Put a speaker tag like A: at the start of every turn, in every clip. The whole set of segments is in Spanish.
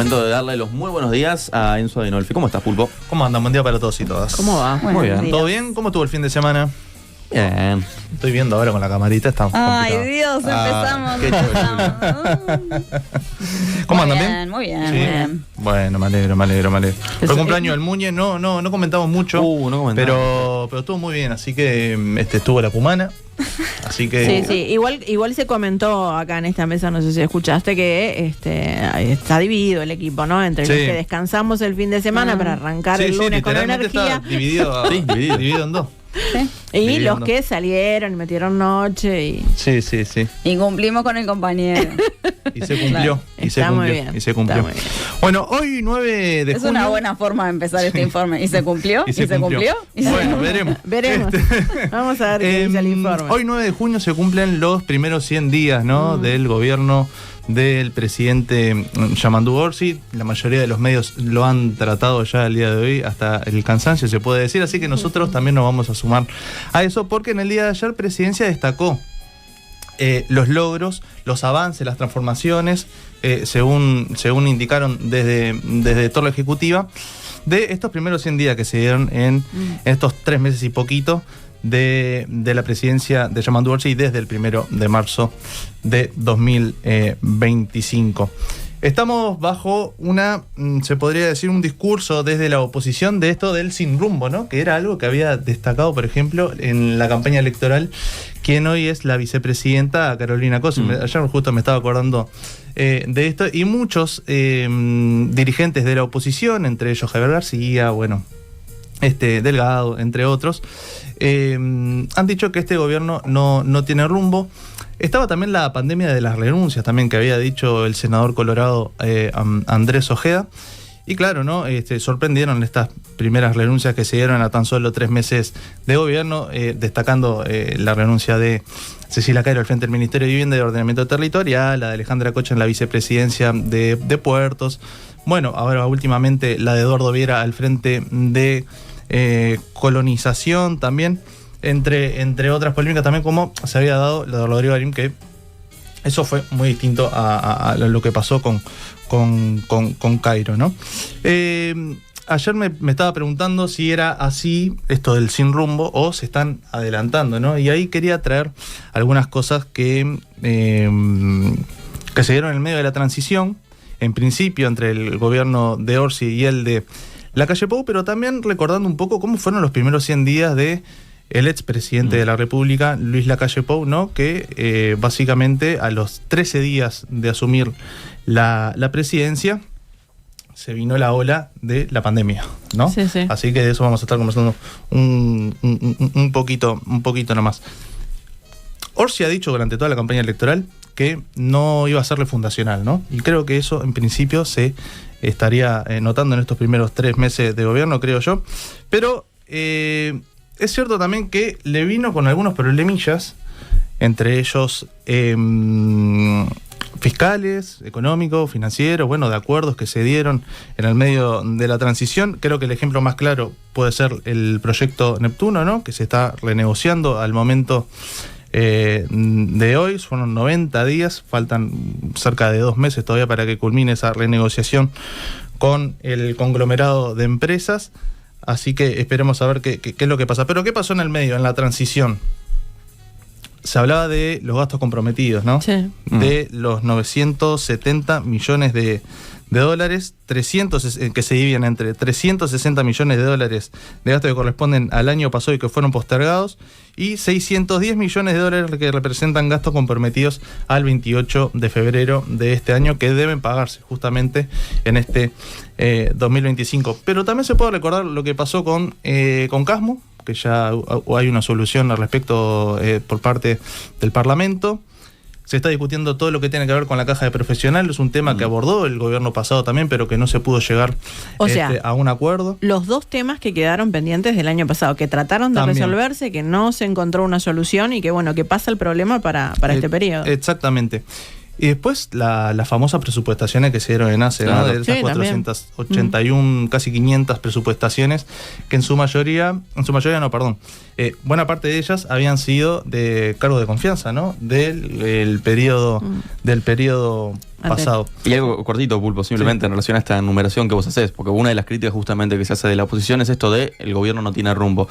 A: Momento de darle los muy buenos días a Enzo Adinolfi. ¿Cómo estás, Pulpo?
B: ¿Cómo andan? Buen día para todos y todas.
C: ¿Cómo va?
A: Muy bien.
B: ¿Todo bien? ¿Cómo estuvo el fin de semana?
A: Bien.
B: Estoy viendo ahora con la camarita, está
C: Ay,
B: complicado.
C: Dios, empezamos.
A: qué
B: ¿Cómo
C: Muy
B: andan?
C: bien, muy bien,
B: Sí.
C: muy bien.
B: Bueno, me alegro. Fue
C: Eso-
B: cumpleaños del Muñe, no comentamos mucho,
A: No comentamos.
B: pero estuvo muy bien, así que estuvo la cumana, así que...
D: Sí. Igual se comentó acá en esta mesa, no sé si escuchaste, que está dividido el equipo, ¿no? Entre los
B: Sí.
D: que descansamos el fin de semana para arrancar
B: Sí,
D: el lunes con
B: literalmente
D: energía.
B: está dividido,
A: Sí, dividido.
B: dividido en dos.
C: Sí.
D: Y
B: dividido en
D: los
B: dos.
D: que salieron y metieron noche y...
B: Sí.
C: Y cumplimos con el compañero.
B: Y se cumplió. Y se
D: Está muy
B: cumplió.
D: bien,
B: Y se cumplió.
D: está muy bien.
B: Bueno, hoy 9 de
C: Es
B: junio.
C: una buena forma de empezar este informe. ¿Y se cumplió?
B: Y se cumplió. Bueno, veremos.
D: Veremos. Vamos a ver qué dice el informe.
B: Hoy 9 de junio se cumplen los primeros 100 días, ¿no? Del gobierno del presidente Yamandu Orsi. La mayoría de los medios lo han tratado ya el día de hoy, hasta el cansancio se puede decir, así que nosotros también nos vamos a sumar a eso, porque en el día de ayer Presidencia destacó los logros, los avances, las transformaciones, según indicaron desde toda la ejecutiva, de estos primeros 100 días que se dieron en estos 3 meses y poquito de la presidencia de Yamandu Orsi desde el 1 de marzo de 2025. Estamos bajo se podría decir, un discurso desde la oposición de esto del sin rumbo, ¿no? Que era algo que había destacado, por ejemplo, en la campaña electoral, quien hoy es la vicepresidenta Carolina Cose. Ayer justo me estaba acordando de esto, y muchos dirigentes de la oposición, entre ellos Javier García, Delgado, entre otros, han dicho que este gobierno no tiene rumbo. Estaba también la pandemia de las renuncias, también, que había dicho el senador colorado Andrés Ojeda. Y claro, ¿no? Sorprendieron estas primeras renuncias que se dieron a tan solo 3 meses de gobierno, destacando la renuncia de Cecilia Cairo al frente del Ministerio de Vivienda y Ordenamiento Territorial, la de Alejandra Cocha en la vicepresidencia de Puertos. Bueno, ahora últimamente la de Eduardo Viera al frente de colonización también, entre otras polémicas también, como se había dado la de Rodrigo Arim, que eso fue muy distinto a lo que pasó con Cairo, ¿no? Ayer me estaba preguntando si era así esto del sin rumbo o se están adelantando, ¿no? Y ahí quería traer algunas cosas que se dieron en el medio de la transición, en principio entre el gobierno de Orsi y el de Lacalle Pou, pero también recordando un poco cómo fueron los primeros 100 días de el expresidente de la República, Luis Lacalle Pou, ¿no? Que básicamente a los 13 días de asumir la presidencia se vino la ola de la pandemia, ¿no?
D: Sí.
B: Así que de eso vamos a estar conversando un poquito nomás. Orsi ha dicho durante toda la campaña electoral que no iba a ser refundacional, ¿no? Y creo que eso en principio se estaría notando en estos primeros 3 meses de gobierno, creo yo. Pero es cierto también que le vino con algunos problemillas, entre ellos fiscales, económicos, financieros, de acuerdos que se dieron en el medio de la transición. Creo que el ejemplo más claro puede ser el proyecto Neptuno, ¿no? Que se está renegociando al momento de hoy. Fueron 90 días, faltan cerca de 2 meses todavía para que culmine esa renegociación con el conglomerado de empresas. Así que esperemos a ver qué es lo que pasa. Pero ¿qué pasó en el medio, en la transición? Se hablaba de los gastos comprometidos, ¿no?
D: Sí.
B: De los 970 millones de dólares, que se dividen entre 360 millones de dólares de gastos que corresponden al año pasado y que fueron postergados, y 610 millones de dólares que representan gastos comprometidos al 28 de febrero de este año, que deben pagarse justamente en este 2025. Pero también se puede recordar lo que pasó con Casmo, que ya hay una solución al respecto por parte del Parlamento. Se está discutiendo todo lo que tiene que ver con la caja de profesionales. Es un tema que abordó el gobierno pasado también, pero que no se pudo llegar a un acuerdo.
D: Los 2 temas que quedaron pendientes del año pasado, que trataron de
B: también
D: resolverse, que no se encontró una solución y que pasa el problema para este periodo.
B: Exactamente. Y después las famosas presupuestaciones que se dieron en ACE,
A: claro,
B: ¿no? De esas 481, casi 500 presupuestaciones, que en su mayoría no, perdón, buena parte de ellas habían sido de cargo de confianza, ¿no? Del periodo pasado.
A: Y algo cortito, Pulpo, simplemente en relación a esta enumeración que vos hacés, porque una de las críticas justamente que se hace de la oposición es esto de el gobierno no tiene rumbo.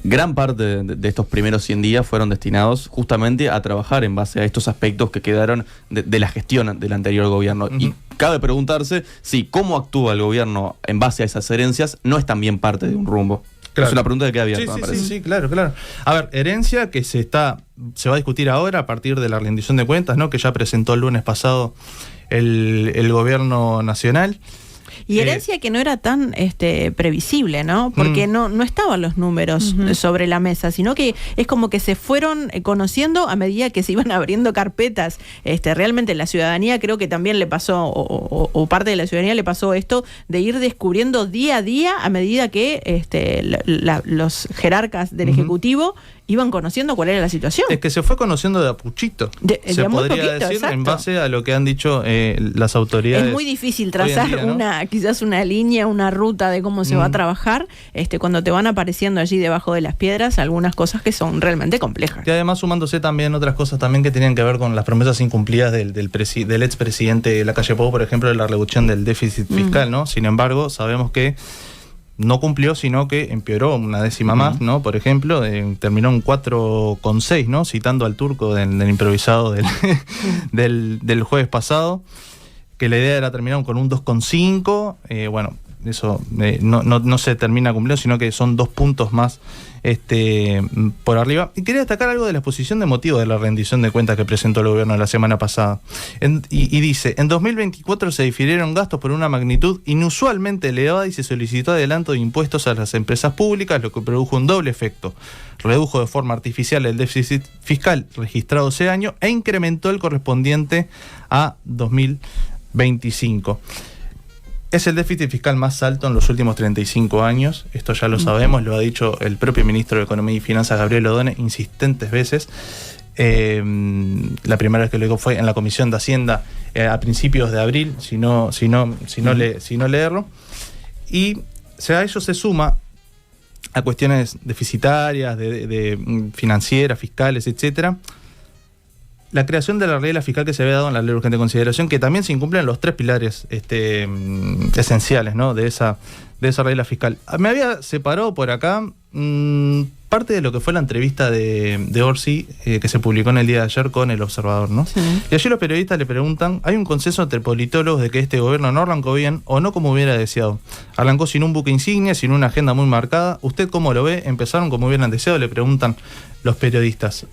A: Gran parte de estos primeros 100 días fueron destinados justamente a trabajar en base a estos aspectos que quedaron de la gestión del anterior gobierno. Y cabe preguntarse si cómo actúa el gobierno en base a esas herencias no es también parte de un rumbo.
B: Claro.
A: Es una pregunta que queda abierta, me parece.
B: Sí, claro. A ver, herencia que se va a discutir ahora a partir de la rendición de cuentas, ¿no? Que ya presentó el lunes pasado el gobierno nacional.
D: Y herencia que no era tan previsible, ¿no? Porque no estaban los números sobre la mesa, sino que es como que se fueron conociendo a medida que se iban abriendo carpetas. Realmente la ciudadanía creo que también le pasó, o parte de la ciudadanía le pasó esto, de ir descubriendo día a día a medida que los jerarcas del Ejecutivo iban conociendo cuál era la situación.
B: Es que se fue conociendo de a puchito, se podría decir, exacto, en base a lo que han dicho las autoridades.
D: Es muy difícil trazar día, ¿no? quizás una línea, una ruta de cómo se va a trabajar, cuando te van apareciendo allí debajo de las piedras algunas cosas que son realmente complejas.
B: Y además sumándose también otras cosas también que tenían que ver con las promesas incumplidas del expresidente Lacalle Pou, por ejemplo, de la reducción del déficit fiscal, ¿no? Sin embargo, sabemos que no cumplió, sino que empeoró una décima más, ¿no? Por ejemplo, terminó en 4,6, ¿no? Citando al turco del improvisado del jueves pasado, que la idea era terminar con un 2,5. Bueno, eso no se termina cumpliendo, sino que son 2 puntos más por arriba. Y quería destacar algo de la exposición de motivos de la rendición de cuentas que presentó el gobierno la semana pasada. Y dice, en 2024 se difirieron gastos por una magnitud inusualmente elevada y se solicitó adelanto de impuestos a las empresas públicas, lo que produjo un doble efecto. Redujo de forma artificial el déficit fiscal registrado ese año e incrementó el correspondiente a 2025. Es el déficit fiscal más alto en los últimos 35 años, esto ya lo sabemos, lo ha dicho el propio ministro de Economía y Finanzas, Gabriel Odone, insistentes veces. La primera vez que lo dijo fue en la Comisión de Hacienda a principios de abril, si no leerlo. Y a ello se suma a cuestiones deficitarias, de financieras, fiscales, etcétera, la creación de la regla fiscal que se había dado en la ley de urgente consideración, que también se incumplen los 3 pilares esenciales, ¿no? de esa regla fiscal. Me había separado por acá parte de lo que fue la entrevista de Orsi que se publicó en el día de ayer con El Observador, ¿no? Sí. Y allí los periodistas le preguntan, hay un consenso entre politólogos de que este gobierno no arrancó bien o no como hubiera deseado. Arrancó sin un buque insignia, sin una agenda muy marcada. ¿Usted cómo lo ve? ¿Empezaron como hubieran deseado? Le preguntan los periodistas.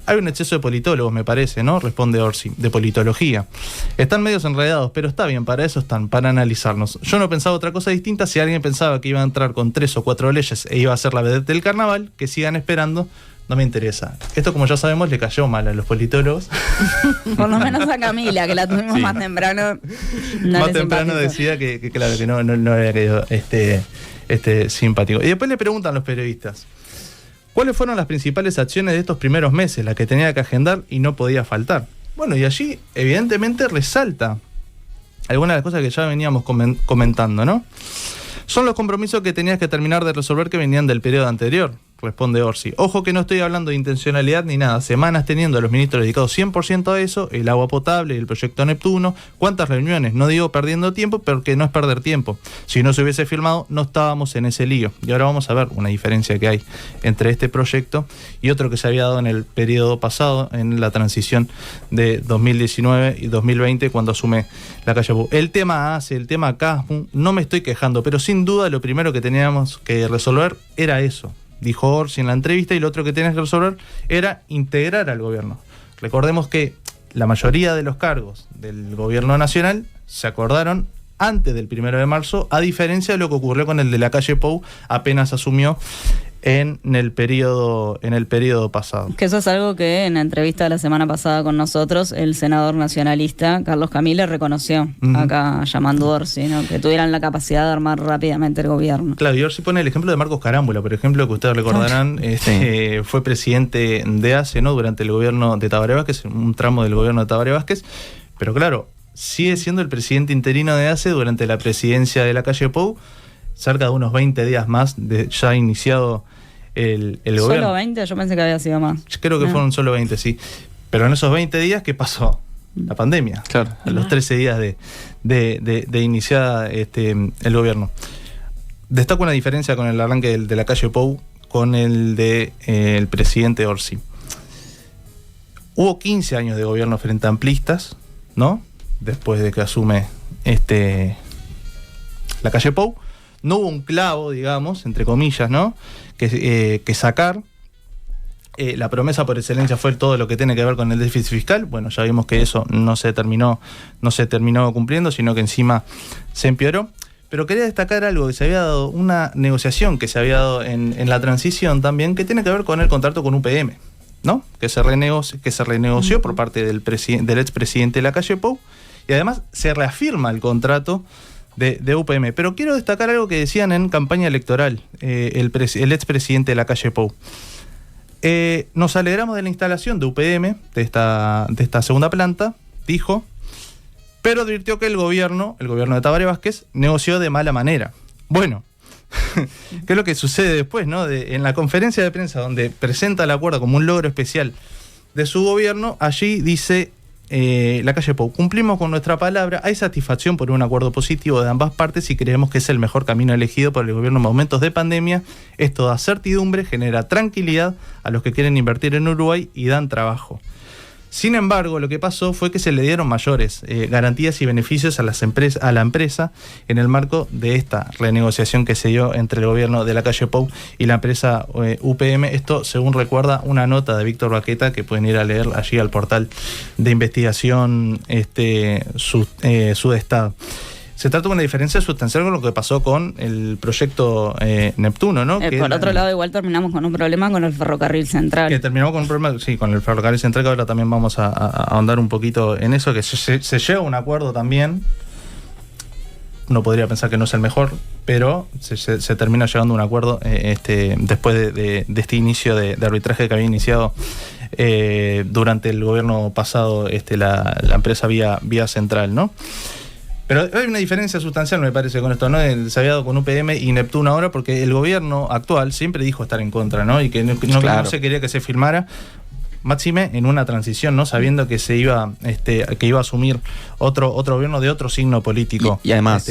B: Hay un exceso de politólogos, me parece, ¿no? Responde Orsi, de politología. Están medios enredados, pero está bien, para eso están, para analizarnos. Yo no pensaba otra cosa distinta. Si alguien pensaba que iba a entrar con 3 o 4 leyes e iba a ser la vedette del carnaval, que sigan esperando, no me interesa. Esto, como ya sabemos, le cayó mal a los politólogos.
C: Por lo menos a Camila, que la tuvimos más temprano.
B: Más temprano decía que claro, que no había querido simpático. Y después le preguntan los periodistas, ¿cuáles fueron las principales acciones de estos primeros meses, las que tenía que agendar y no podía faltar? Bueno, y allí evidentemente resalta algunas de las cosas que ya veníamos comentando, ¿no? Son los compromisos que tenías que terminar de resolver que venían del periodo anterior, responde Orsi. Ojo que no estoy hablando de intencionalidad ni nada. Semanas teniendo a los ministros dedicados 100% a eso, el agua potable, el proyecto Neptuno. ¿Cuántas reuniones? No digo perdiendo tiempo, porque no es perder tiempo. Si no se hubiese firmado, no estábamos en ese lío. Y ahora vamos a ver una diferencia que hay entre este proyecto y otro que se había dado en el periodo pasado, en la transición de 2019 y 2020, cuando asume Lacalle Pou. El tema ACE, el tema CASMU, no me estoy quejando, pero sin duda lo primero que teníamos que resolver era eso. Dijo Orsi en la entrevista, y lo otro que tenías que resolver era integrar al gobierno. Recordemos que la mayoría de los cargos del gobierno nacional se acordaron antes del 1 de marzo, a diferencia de lo que ocurrió con el de Lacalle Pou apenas asumió en el periodo pasado.
C: Que eso es algo que en la entrevista de la semana pasada con nosotros, el senador nacionalista Carlos Camila reconoció, acá llamando a Orsi, ¿no? Que tuvieran la capacidad de armar rápidamente el gobierno.
B: Claro, y Orsi pone el ejemplo de Marcos Carámbula, por ejemplo, que ustedes recordarán, fue presidente de ACE, ¿no? Durante el gobierno de Tabaré Vázquez, un tramo del gobierno de Tabaré Vázquez, pero claro, sigue siendo el presidente interino de ACE durante la presidencia de Lacalle Pou, cerca de unos 20 días más de ya iniciado el gobierno.
C: ¿Solo 20? Yo pensé que había sido más.
B: Creo que fueron solo 20, sí. Pero en esos 20 días, ¿qué pasó? la pandemia.
A: Claro.
B: A los 13 días de iniciada el gobierno. Destaco una diferencia con el arranque de la calle Pou con el de el presidente Orsi. Hubo 15 años de gobierno frente a amplistas, ¿no? Después de que asume la calle Pou. No hubo un clavo, digamos, entre comillas, ¿no? Que sacar. La promesa por excelencia fue todo lo que tiene que ver con el déficit fiscal. Bueno, ya vimos que eso no se terminó cumpliendo, sino que encima se empeoró. Pero quería destacar algo que se había dado, una negociación que se había dado en la transición también, que tiene que ver con el contrato con UPM, ¿no? Que se renegoció por parte del expresidente de la calle Pou, y además se reafirma el contrato de UPM. Pero quiero destacar algo que decían en campaña electoral el expresidente de la calle Pou. Nos alegramos de la instalación de UPM, de esta segunda planta, dijo, pero advirtió que el gobierno de Tabaré Vázquez negoció de mala manera. Bueno, ¿qué es lo que sucede después, ¿no? En la conferencia de prensa donde presenta el acuerdo como un logro especial de su gobierno, allí dice la calle Pou: cumplimos con nuestra palabra, hay satisfacción por un acuerdo positivo de ambas partes y creemos que es el mejor camino elegido por el gobierno en momentos de pandemia. Esto da certidumbre, genera tranquilidad a los que quieren invertir en Uruguay y dan trabajo. Sin embargo, lo que pasó fue que se le dieron mayores garantías y beneficios a la empresa en el marco de esta renegociación que se dio entre el gobierno de la calle Pou y la empresa UPM. Esto, según recuerda una nota de Víctor Baqueta, que pueden ir a leer allí al portal de investigación Sudestado. Se trata de una diferencia sustancial con lo que pasó con el proyecto Neptuno, ¿no?
C: Por otro lado, igual terminamos con un problema con el ferrocarril central.
B: Que terminamos con un problema, sí, con el ferrocarril central, que ahora también vamos a ahondar un poquito en eso, que se llega a un acuerdo también. Uno podría pensar que no es el mejor, pero se termina llegando a un acuerdo después de este inicio de arbitraje que había iniciado durante el gobierno pasado la empresa Vía Central, ¿no? Pero hay una diferencia sustancial, me parece, con esto, ¿no? Se había dado con UPM y Neptuno ahora, porque el gobierno actual siempre dijo estar en contra, ¿no? Y que no se quería que se firmara, máxime en una transición, ¿no? Sabiendo que se iba que iba a asumir otro gobierno de otro signo político.
A: Y además,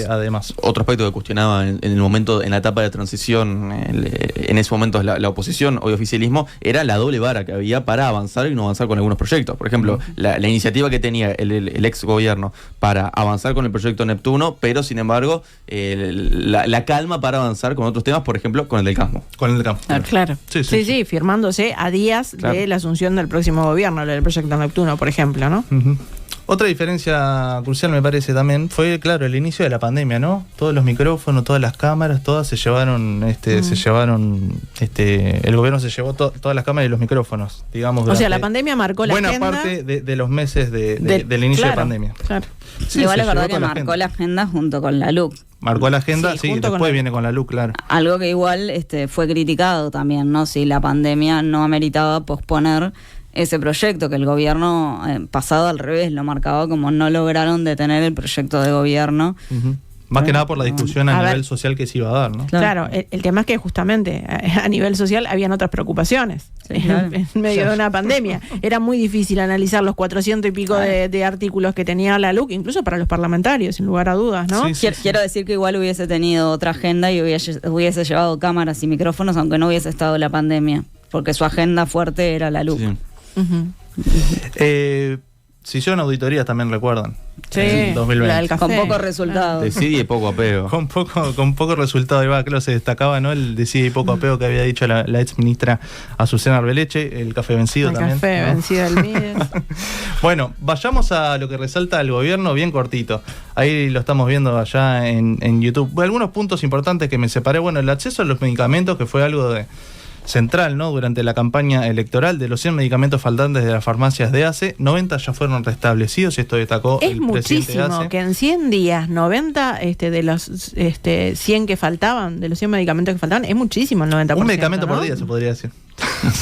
A: otro aspecto que cuestionaba en el momento, en la etapa de transición, en ese momento la oposición o el oficialismo, era la doble vara que había para avanzar y no avanzar con algunos proyectos. Por ejemplo, la iniciativa que tenía el ex gobierno para avanzar con el proyecto Neptuno, pero sin embargo la calma para avanzar con otros temas, por ejemplo, con el del Campo.
B: Con el del Campo.
D: Claro. Sí, firmándose a días de la asunción del próximo gobierno, del proyecto Neptuno, por ejemplo, ¿no? Uh-huh.
B: Otra diferencia crucial, me parece, también fue, claro, el inicio de la pandemia, ¿no? Todos los micrófonos, todas las cámaras, todas se llevaron, el gobierno se llevó todas las cámaras y los micrófonos, digamos.
D: O sea, la pandemia marcó la agenda.
B: Buena parte de los meses del inicio de pandemia.
C: Claro. Sí, igual es verdad que marcó la agenda junto con la LUC.
B: Marcó la agenda, sí, después viene con la LUC, claro.
C: Algo que igual fue criticado también, ¿no? Si la pandemia no ameritaba posponer ese proyecto, que el gobierno pasado al revés lo marcaba como no lograron detener el proyecto de gobierno.
B: Uh-huh. Más que nada por la discusión a nivel social que se iba a dar, ¿no?
D: Claro, el tema es que justamente a nivel social habían otras preocupaciones, claro, en medio de una pandemia. Era muy difícil analizar los 400 y pico de artículos que tenía la LUC, incluso para los parlamentarios, sin lugar a dudas, ¿no?
C: Quiero decir que igual hubiese tenido otra agenda y hubiese llevado cámaras y micrófonos, aunque no hubiese estado la pandemia, porque su agenda fuerte era la LUC.
B: Sí. Uh-huh. Se hicieron auditorías, también recuerdan.
D: Sí,
B: en 2020.
C: La del café. Con pocos resultados.
A: Decide y poco apego.
B: Con poco resultado. Ahí va, claro, se destacaba, ¿no? El decide y poco apego que había dicho la ex ministra Azucena Arbeleche, el café vencido también.
D: El café vencido del Mides.
B: Bueno, vayamos a lo que resalta el gobierno, bien cortito. Ahí lo estamos viendo allá en YouTube. Algunos puntos importantes que me separé. Bueno, el acceso a los medicamentos, que fue algo central, ¿no? Durante la campaña electoral. De los 100 medicamentos faltantes de las farmacias de ACE, 90 ya fueron restablecidos, y esto destacó el presidente de ACE. Es muchísimo
D: que en 100 días 90 de los 100 que faltaban, de los 100 medicamentos que faltaban, es muchísimo el 90%.
B: Un medicamento, ¿no? Por día, se podría decir.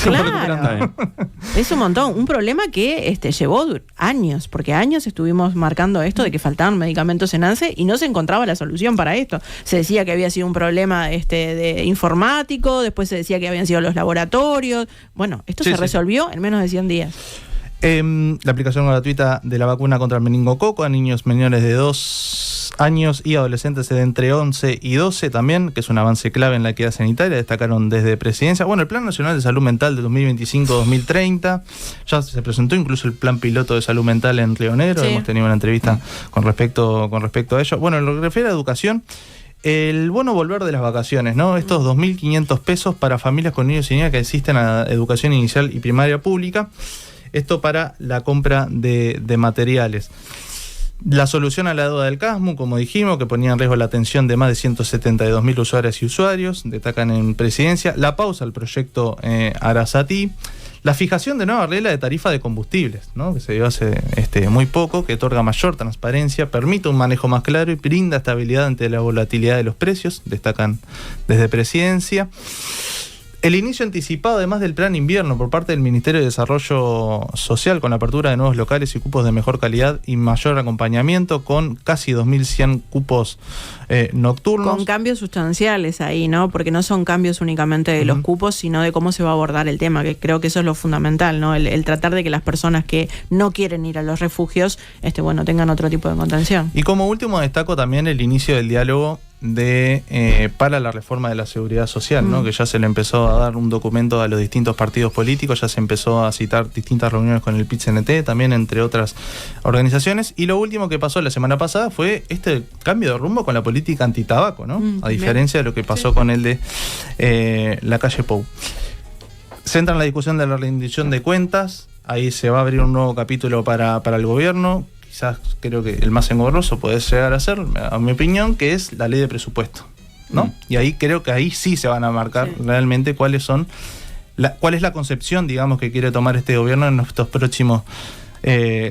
D: Claro, es un montón. Un problema que llevó años, porque años estuvimos marcando esto de que faltaban medicamentos en ANSE y no se encontraba la solución para esto. Se decía que había sido un problema de informático, después se decía que habían sido los laboratorios. Bueno, esto se resolvió en menos de 100 días.
B: La aplicación gratuita de la vacuna contra el meningococo a niños menores de 2 años y adolescentes de entre 11 y 12 también, que es un avance clave en la equidad sanitaria, destacaron desde Presidencia. Bueno, el Plan Nacional de Salud Mental de 2025-2030, ya se presentó incluso el Plan Piloto de Salud Mental en Río Negro, hemos tenido una entrevista con respecto a ello. Bueno, en lo que refiere a educación, el bono volver de las vacaciones, ¿no? Estos 2.500 pesos para familias con niños y niñas que asisten a educación inicial y primaria pública. Esto para la compra de materiales. La solución a la deuda del CASMU, como dijimos, que ponía en riesgo la atención de más de 172.000 usuarias y usuarios, destacan en Presidencia. La pausa al proyecto Arasatí. La fijación de nueva regla de tarifa de combustibles, ¿no? Que se dio hace muy poco, que otorga mayor transparencia, permite un manejo más claro y brinda estabilidad ante la volatilidad de los precios, destacan desde Presidencia. El inicio anticipado, además del plan invierno, por parte del Ministerio de Desarrollo Social, con la apertura de nuevos locales y cupos de mejor calidad y mayor acompañamiento, con casi 2.100 cupos nocturnos.
D: Con cambios sustanciales ahí, ¿no? Porque no son cambios únicamente de los cupos, sino de cómo se va a abordar el tema, que creo que eso es lo fundamental, ¿no? El tratar de que las personas que no quieren ir a los refugios, tengan otro tipo de contención.
B: Y como último destaco también el inicio del diálogo para la reforma de la seguridad social, ¿no? Que ya se le empezó a dar un documento a los distintos partidos políticos, ya se empezó a citar distintas reuniones con el PIT-CNT, también entre otras organizaciones. Y lo último que pasó la semana pasada fue este cambio de rumbo con la política antitabaco, ¿no? A diferencia de lo que pasó con el de la calle Pou. Centran la discusión de la rendición de cuentas, ahí se va a abrir un nuevo capítulo para el gobierno. Quizás creo que el más engorroso puede llegar a ser, a mi opinión, que es la ley de presupuesto, ¿no? Y ahí creo que ahí sí se van a marcar realmente cuál es la concepción, digamos, que quiere tomar este gobierno en estos próximos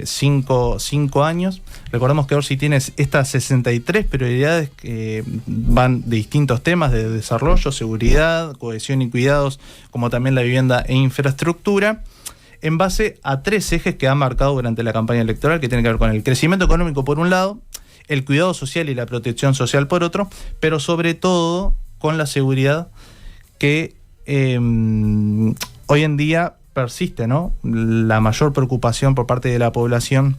B: 5 años. Recordemos que Orsi tiene estas 63 prioridades que van de distintos temas, de desarrollo, seguridad, cohesión y cuidados, como también la vivienda e infraestructura, en base a 3 ejes que han marcado durante la campaña electoral, que tienen que ver con el crecimiento económico por un lado, el cuidado social y la protección social por otro, pero sobre todo con la seguridad que hoy en día persiste, ¿no? La mayor preocupación por parte de la población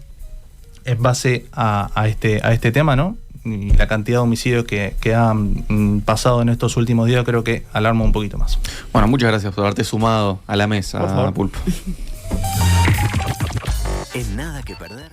B: en base a este tema, ¿no? Y la cantidad de homicidios que han pasado en estos últimos días creo que alarma un poquito más.
A: Bueno, muchas gracias por haberte sumado a la mesa, Pulpo.
E: En Nada que Perder.